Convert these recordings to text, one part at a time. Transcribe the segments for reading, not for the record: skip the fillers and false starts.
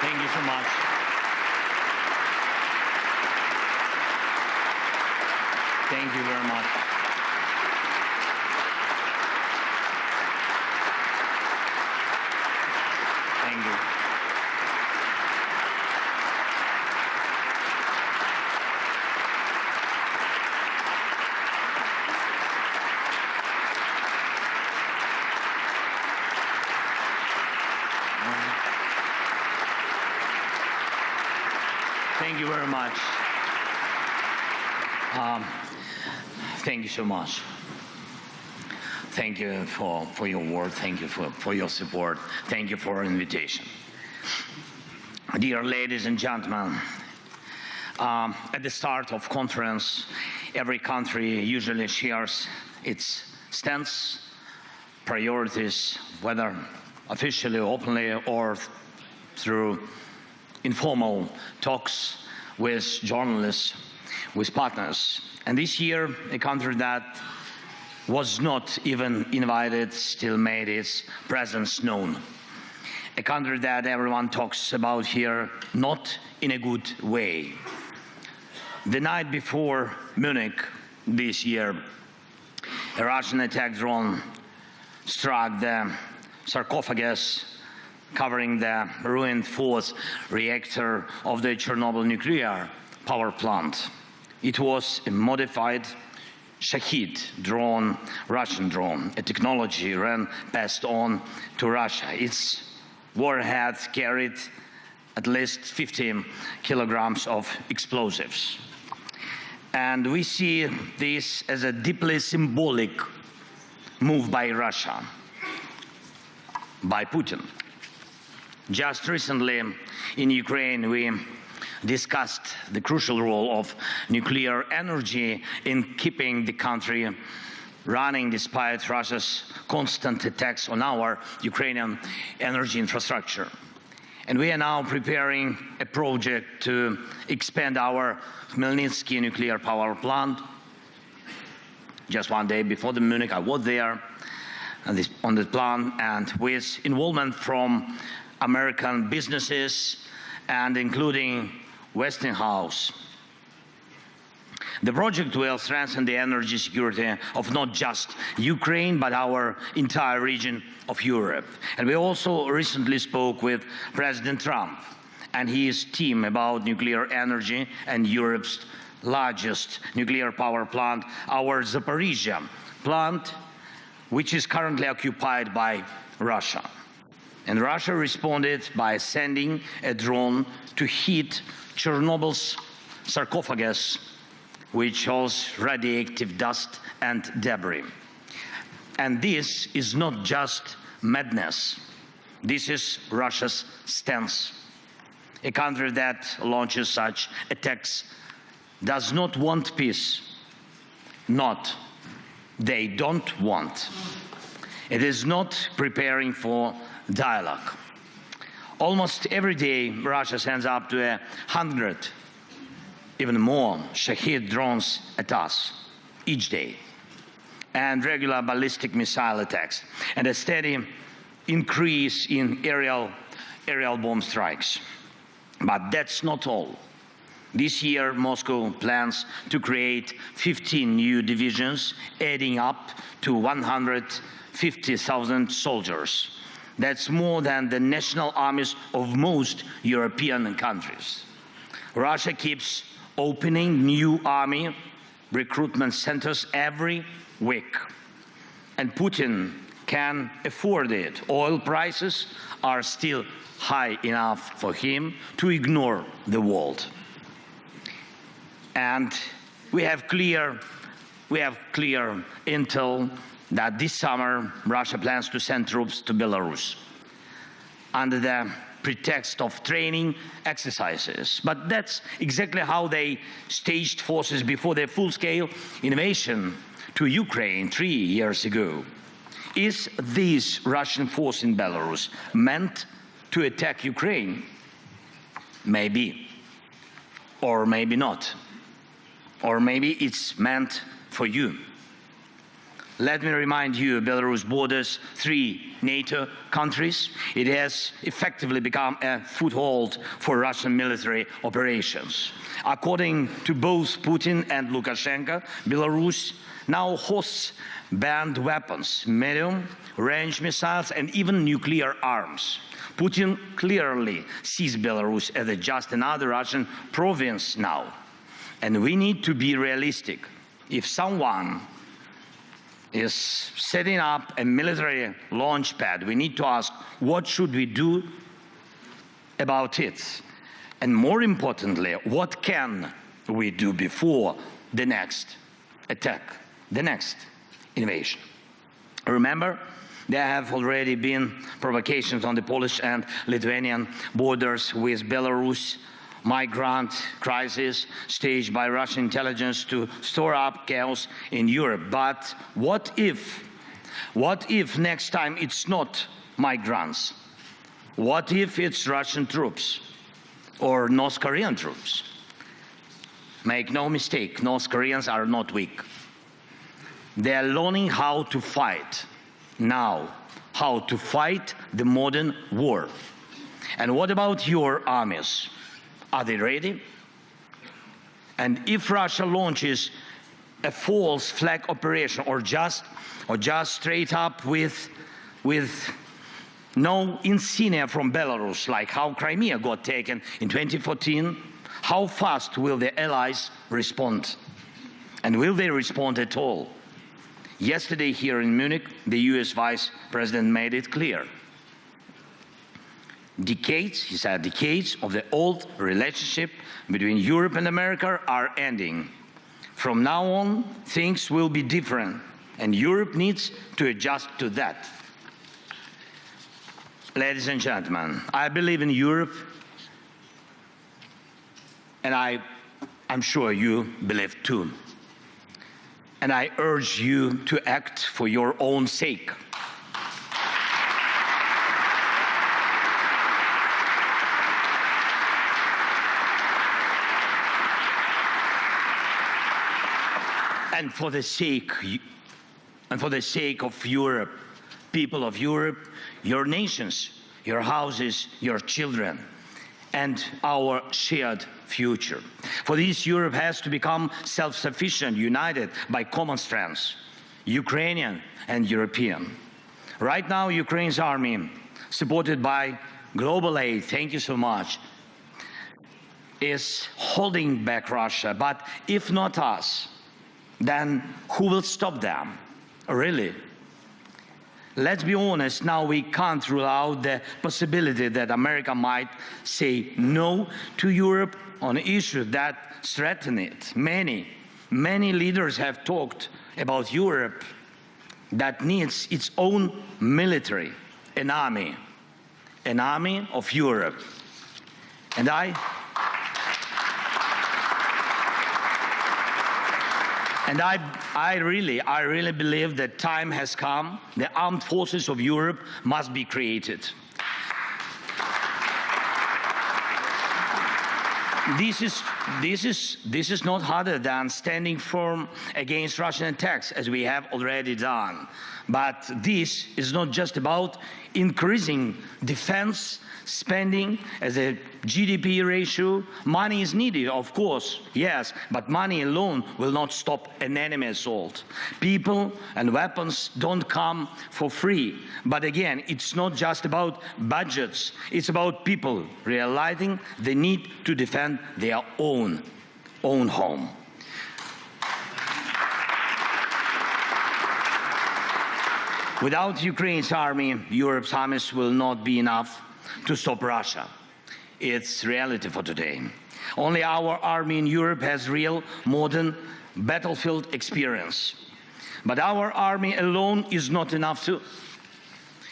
Thank you so much. Thank you very much. Thank you. Thank you very much. Thank you so much. Thank you for your word. Thank you for your support. Thank you for your invitation. Dear ladies and gentlemen, at the start of conference, every country usually shares its stance, priorities, whether officially, openly, or through informal talks with journalists, with partners. And this year, a country that was not even invited still made its presence known. A country that everyone talks about here, not in a good way. The night before Munich this year, a Russian attack drone struck the sarcophagus covering the ruined fourth reactor of the Chernobyl nuclear power plant. It was a modified Shahid drone, Russian drone, a technology passed on to Russia. Its warhead carried at least 50 kilograms of explosives. And we see this as a deeply symbolic move by Russia, by Putin. Just recently in Ukraine, we discussed the crucial role of nuclear energy in keeping the country running despite Russia's constant attacks on our Ukrainian energy infrastructure. And we are now preparing a project to expand our Khmelnytsky nuclear power plant. Just one day before the Munich, I was there on the plant, and with involvement from American businesses and including Westinghouse. The project will strengthen the energy security of not just Ukraine, but our entire region of Europe. And we also recently spoke with President Trump and his team about nuclear energy and Europe's largest nuclear power plant, our Zaporizhzhia plant, which is currently occupied by Russia. And Russia responded by sending a drone to hit Chernobyl's sarcophagus, which shows radioactive dust and debris. And this is not just madness. This is Russia's stance. A country that launches such attacks does not want peace. They don't want. It is not preparing for dialogue. Almost every day, Russia sends up to 100, even more, Shahid drones at us each day, and regular ballistic missile attacks, and a steady increase in aerial bomb strikes. But that's not all. This year, Moscow plans to create 15 new divisions, adding up to 150,000 soldiers. That's more than the national armies of most European countries. Russia keeps opening new army recruitment centers every week. And Putin can afford it. Oil prices are still high enough for him to ignore the world. And we have clear intel that this summer Russia plans to send troops to Belarus under the pretext of training exercises. But that's exactly how they staged forces before their full-scale invasion to Ukraine 3 years ago. Is this Russian force in Belarus meant to attack Ukraine? Maybe, or maybe not. Or maybe it's meant for you. Let me remind you, Belarus borders 3 NATO countries. It has effectively become a foothold for Russian military operations. According to both Putin and Lukashenko, Belarus now hosts banned weapons, medium-range missiles, and even nuclear arms. Putin clearly sees Belarus as just another Russian province now. And we need to be realistic. If someone is setting up a military launch pad, we need to ask, what should we do about it? And more importantly, what can we do before the next attack, the next invasion? Remember, there have already been provocations on the Polish and Lithuanian borders with Belarus, migrant crisis staged by Russian intelligence to store up chaos in Europe. But what if next time it's not migrants? What if it's Russian troops or North Korean troops? Make no mistake, North Koreans are not weak. They are learning how to fight now, how to fight the modern war. And what about your armies? Are they ready? And if Russia launches a false flag operation or just straight up with no insignia from Belarus, like how Crimea got taken in 2014, how fast will the allies respond? And will they respond at all? Yesterday here in Munich, the US Vice President made it clear. Decades, he said, decades of the old relationship between Europe and America are ending. From now on, things will be different, and Europe needs to adjust to that. Ladies and gentlemen, I believe in Europe, and I'm sure you believe too. And I urge you to act for your own sake. And for the sake of Europe, people of Europe, your nations, your houses, your children, and our shared future. For this, Europe has to become self-sufficient, united by common strengths, Ukrainian and European. Right now, Ukraine's army, supported by global aid, thank you so much, is holding back Russia. But if not us, then who will stop them? Really? Let's be honest, now we can't rule out the possibility that America might say no to Europe on issues that threaten it. Many leaders have talked about Europe that needs its own military, an army of Europe. And I really believe that time has come. The armed forces of Europe must be created. This is not harder than standing firm against Russian attacks, as we have already done. But this is not just about increasing defense spending as a GDP ratio. Money is needed, of course, yes, but money alone will not stop an enemy assault. People and weapons don't come for free. But again, it's not just about budgets. It's about people realizing the need to defend their own home. Without Ukraine's army, Europe's armies will not be enough to stop Russia. It's reality for today. Only our army in Europe has real modern battlefield experience. But our army alone is not enough too.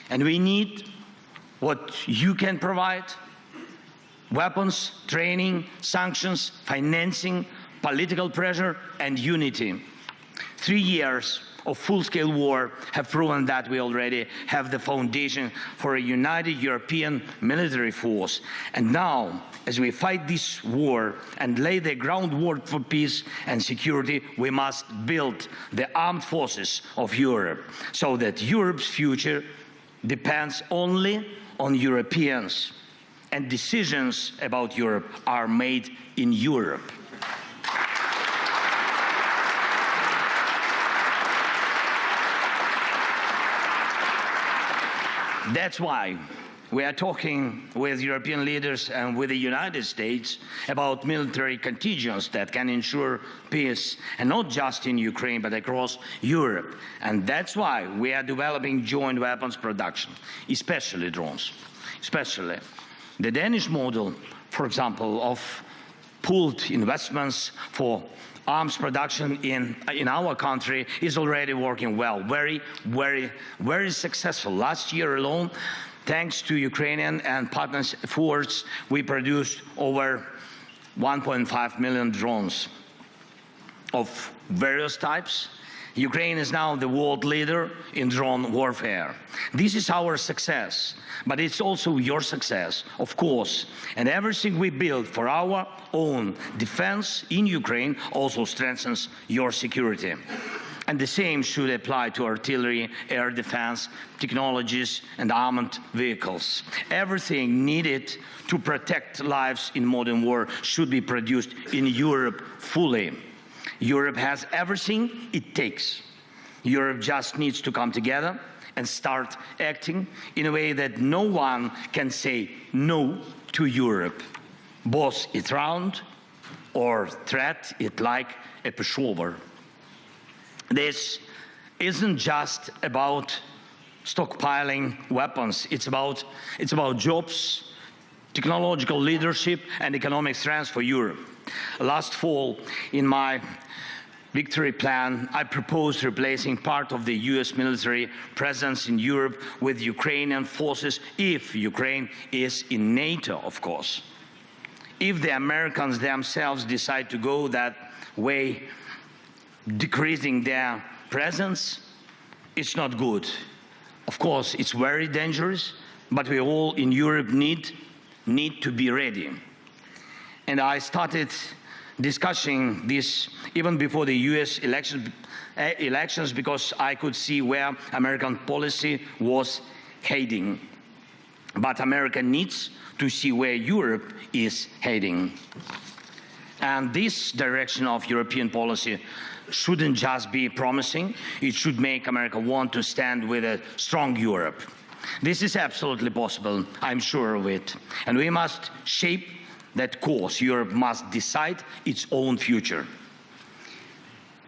And we need what you can provide: weapons, training, sanctions, financing, political pressure, and unity. 3 years of full-scale war have proven that we already have the foundation for a united European military force. And now, as we fight this war and lay the groundwork for peace and security, we must build the armed forces of Europe so that Europe's future depends only on Europeans, and decisions about Europe are made in Europe. That's why we are talking with European leaders and with the United States about military contingents that can ensure peace, and not just in Ukraine, but across Europe. And that's why we are developing joint weapons production, especially drones. Especially the Danish model, for example, of pooled investments for arms production in our country is already working well, very successful. Last year alone, thanks to Ukrainian and partners' efforts, we produced over 1.5 million drones of various types. Ukraine is now the world leader in drone warfare. This is our success, but it's also your success, of course. And everything we build for our own defense in Ukraine also strengthens your security. And the same should apply to artillery, air defense, technologies, and armored vehicles. Everything needed to protect lives in modern war should be produced in Europe fully. Europe has everything it takes. Europe just needs to come together and start acting in a way that no one can say no to Europe. Boss it round or threat it like a pushover. This isn't just about stockpiling weapons. It's about jobs, technological leadership, and economic strength for Europe. Last fall, in my victory plan, I proposed replacing part of the US military presence in Europe with Ukrainian forces, if Ukraine is in NATO, of course. If the Americans themselves decide to go that way, decreasing their presence, it's not good. Of course, it's very dangerous, but we all in Europe need to be ready. And I started discussing this even before the US elections because I could see where American policy was heading. But America needs to see where Europe is heading. And this direction of European policy shouldn't just be promising, it should make America want to stand with a strong Europe. This is absolutely possible, I'm sure of it. And we must shape that course. Europe must decide its own future.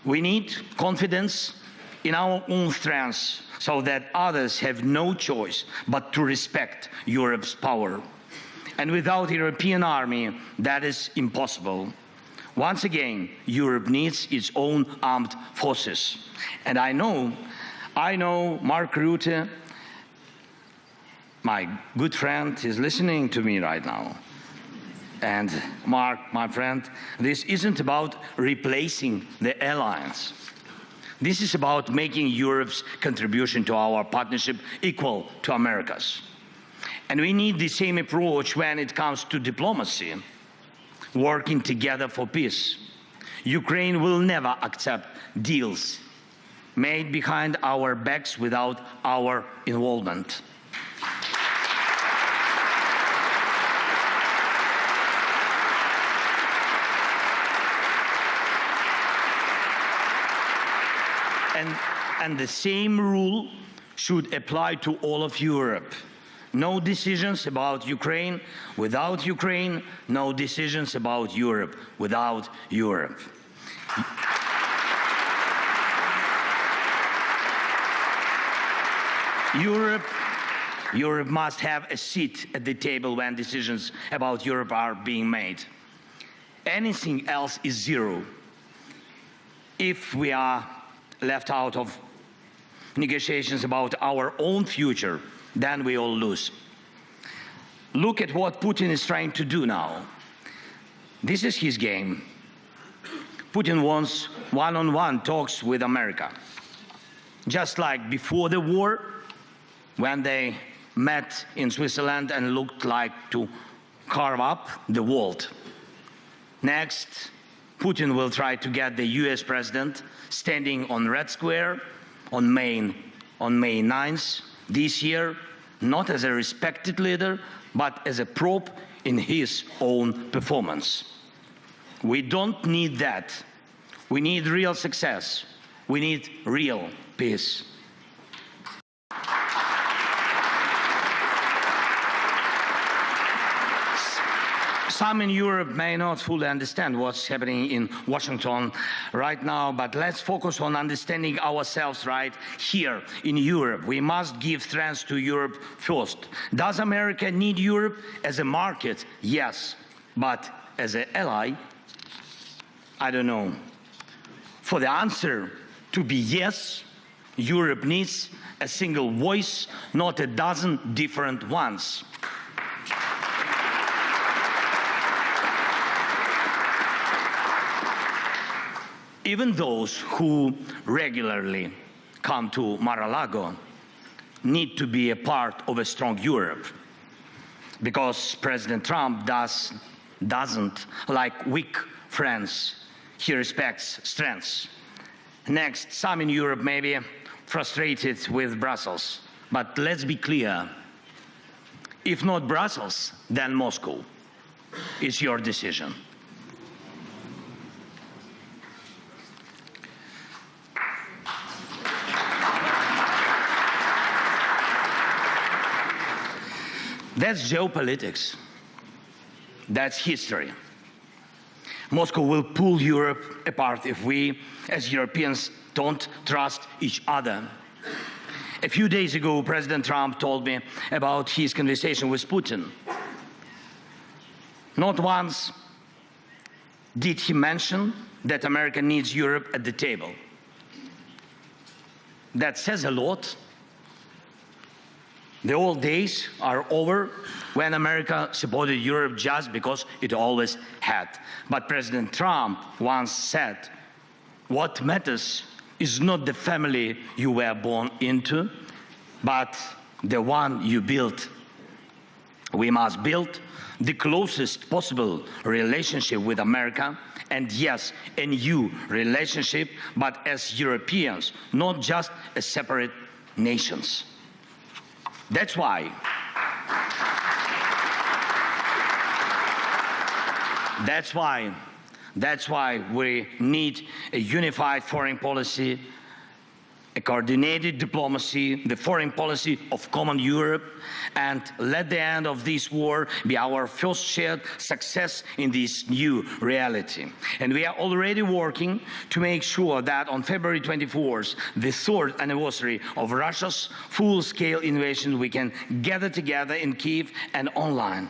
We need confidence in our own strengths so that others have no choice but to respect Europe's power. And without a European army, that is impossible. Once again, Europe needs its own armed forces. And I know Mark Rutte, my good friend, is listening to me right now. And Mark, my friend, this isn't about replacing the alliance. This is about making Europe's contribution to our partnership equal to America's. And we need the same approach when it comes to diplomacy, working together for peace. Ukraine will never accept deals made behind our backs without our involvement. And the same rule should apply to all of Europe. No decisions about Ukraine without Ukraine, no decisions about Europe without Europe. Europe must have a seat at the table when decisions about Europe are being made. Anything else is zero. If we are left out of negotiations about our own future, then we all lose. Look at what Putin is trying to do now. This is his game. Putin wants one-on-one talks with America. just like before the war, when they met in Switzerland and looked like to carve up the world. Next, Putin will try to get the US president standing on Red Square on May 9th this year, not as a respected leader, but as a probe in his own performance. We don't need that. We need real success. We need real peace. Some in Europe may not fully understand what's happening in Washington right now, but let's focus on understanding ourselves right here in Europe. We must give strength to Europe first. Does America need Europe as a market? Yes. But as an ally? I don't know. For the answer to be yes, Europe needs a single voice, not a dozen different ones. Even those who regularly come to Mar-a-Lago need to be a part of a strong Europe, because President Trump doesn't like weak friends. He respects strengths. Next, some in Europe may be frustrated with Brussels, but let's be clear. If not Brussels, then Moscow. It's your decision. That's geopolitics. That's history. Moscow will pull Europe apart if we, as Europeans, don't trust each other. A few days ago, President Trump told me about his conversation with Putin. Not once did he mention that America needs Europe at the table. That says a lot. The old days are over when America supported Europe just because it always had. But President Trump once said, what matters is not the family you were born into, but the one you built. We must build the closest possible relationship with America, and yes, a new relationship, but as Europeans, not just as separate nations. That's why we need a unified foreign policy, a coordinated diplomacy, the foreign policy of common Europe, and let the end of this war be our first shared success in this new reality. And we are already working to make sure that on February 24th, the third anniversary of Russia's full-scale invasion, we can gather together in Kyiv and online.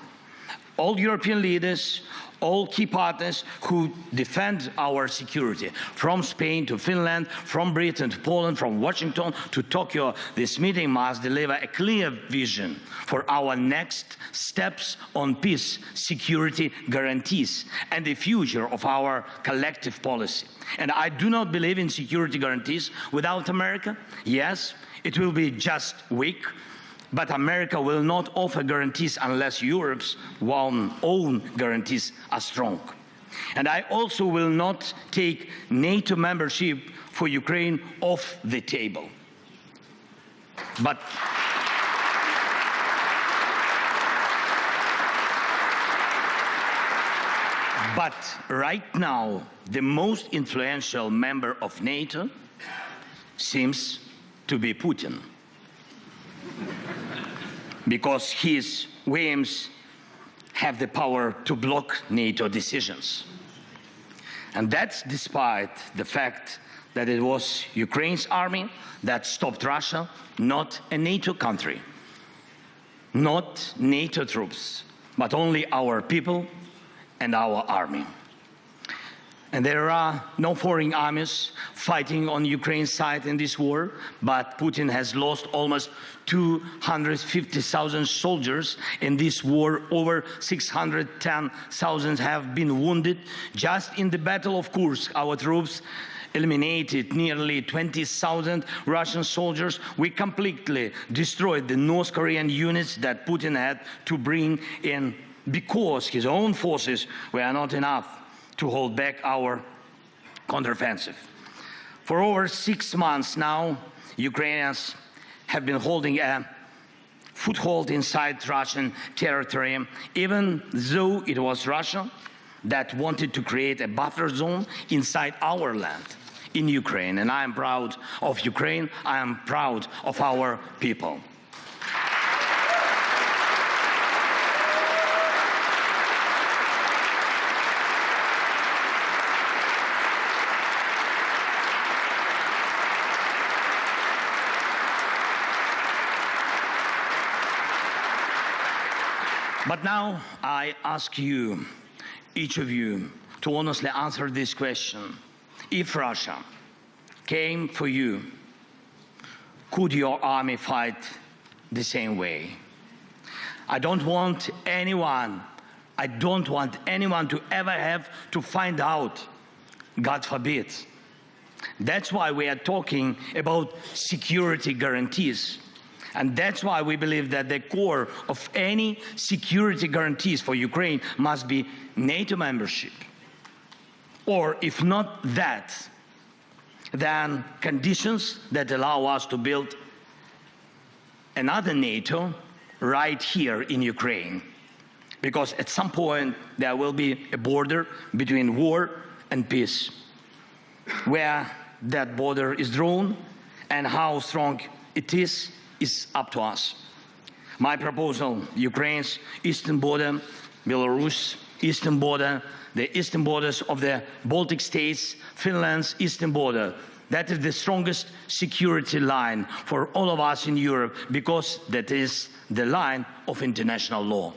All European leaders, all key partners who defend our security, from Spain to Finland, from Britain to Poland, from Washington to Tokyo, this meeting must deliver a clear vision for our next steps on peace, security guarantees, and the future of our collective policy. And I do not believe in security guarantees without America. Yes, it will be just weak, but America will not offer guarantees unless Europe's own guarantees are strong. And I also will not take NATO membership for Ukraine off the table. But right now, the most influential member of NATO seems to be Putin, because his whims have the power to block NATO decisions. And that's despite the fact that it was Ukraine's army that stopped Russia, not a NATO country, not NATO troops, but only our people and our army. And there are no foreign armies fighting on Ukraine's side in this war, but Putin has lost almost 250,000 soldiers in this war. Over 610,000 have been wounded. Just in the Battle of Kursk, our troops eliminated nearly 20,000 Russian soldiers. We completely destroyed the North Korean units that Putin had to bring in because his own forces were not enough to hold back our counteroffensive. For over 6 months now, Ukrainians have been holding a foothold inside Russian territory, even though it was Russia that wanted to create a buffer zone inside our land in Ukraine. And I am proud of Ukraine. I am proud of our people. But now I ask you, each of you, to honestly answer this question. If Russia came for you, could your army fight the same way? I don't want anyone to ever have to find out, God forbid. That's why we are talking about security guarantees. And that's why we believe that the core of any security guarantees for Ukraine must be NATO membership. Or if not that, then conditions that allow us to build another NATO right here in Ukraine. Because at some point there will be a border between war and peace. Where that border is drawn and how strong it is up to us. My proposal, Ukraine's eastern border, Belarus eastern border, the eastern borders of the Baltic states, Finland's eastern border, that is the strongest security line for all of us in Europe, because that is the line of international law.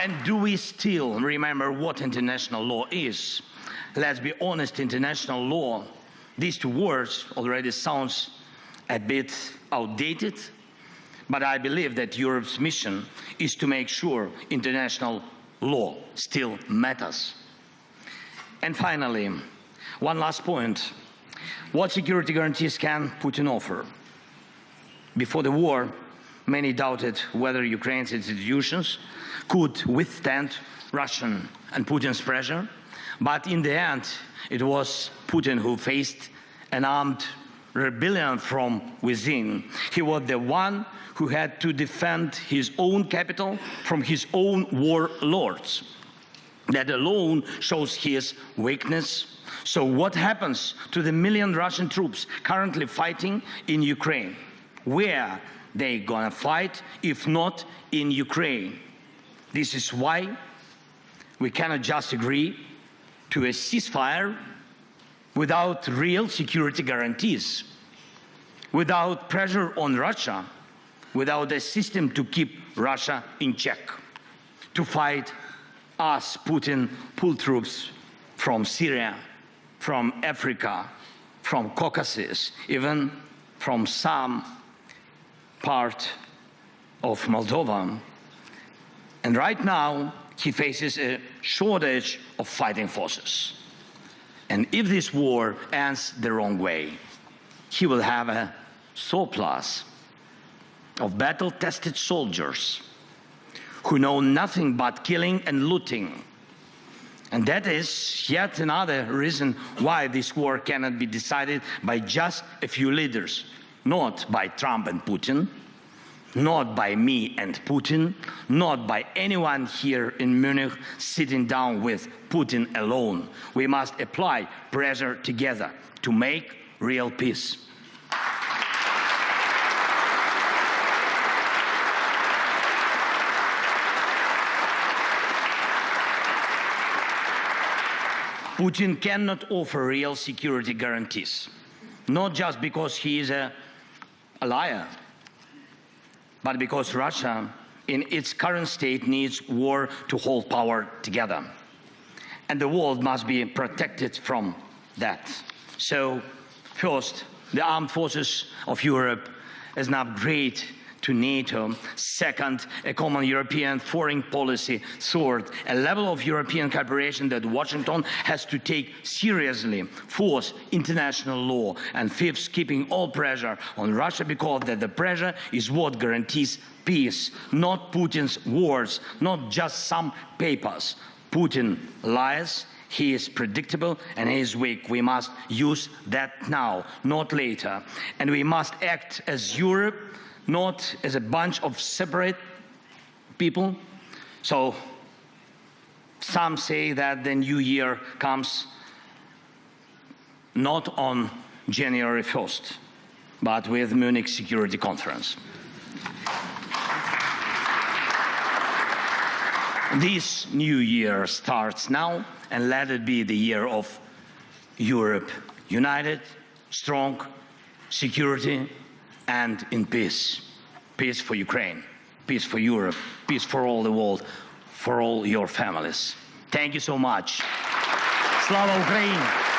And do we still remember what international law is? Let's be honest, international law, these two words already sounds a bit outdated, but I believe that Europe's mission is to make sure international law still matters. And finally, one last point. What security guarantees can Putin offer? Before the war, many doubted whether Ukraine's institutions could withstand Russian and Putin's pressure, but in the end, it was Putin who faced an armed rebellion from within. He was the one who had to defend his own capital from his own warlords. That alone shows his weakness. So what happens to the million Russian troops currently fighting in Ukraine? Where they gonna fight if not in Ukraine? This is why we cannot just agree to a ceasefire without real security guarantees, without pressure on Russia, without a system to keep Russia in check, to fight us, Putin, pull troops from Syria, from Africa, from Caucasus, even from some part of Moldova. And right now, he faces a shortage of fighting forces. And if this war ends the wrong way, he will have a surplus of battle-tested soldiers who know nothing but killing and looting. And that is yet another reason why this war cannot be decided by just a few leaders, not by Trump and Putin, not by me and Putin, not by anyone here in Munich sitting down with Putin alone. We must apply pressure together to make real peace. Putin cannot offer real security guarantees, not just because he is a liar, but because Russia, in its current state, needs war to hold power together. And the world must be protected from that. So, first, the armed forces of Europe as an upgrade to NATO. Second, a common European foreign policy. Third, a level of European cooperation that Washington has to take seriously. Fourth, international law. And fifth, keeping all pressure on Russia, because that the pressure is what guarantees peace, not Putin's words, not just some papers. Putin lies. He is predictable and he is weak. We must use that now, not later. And we must act as Europe, not as a bunch of separate people. So some say that the new year comes not on January 1st, but with Munich Security Conference. This new year starts now, and let it be the year of Europe united, strong, security, and in peace. Peace for Ukraine, peace for Europe, peace for all the world, for all your families. Thank you so much. Slava Ukraini!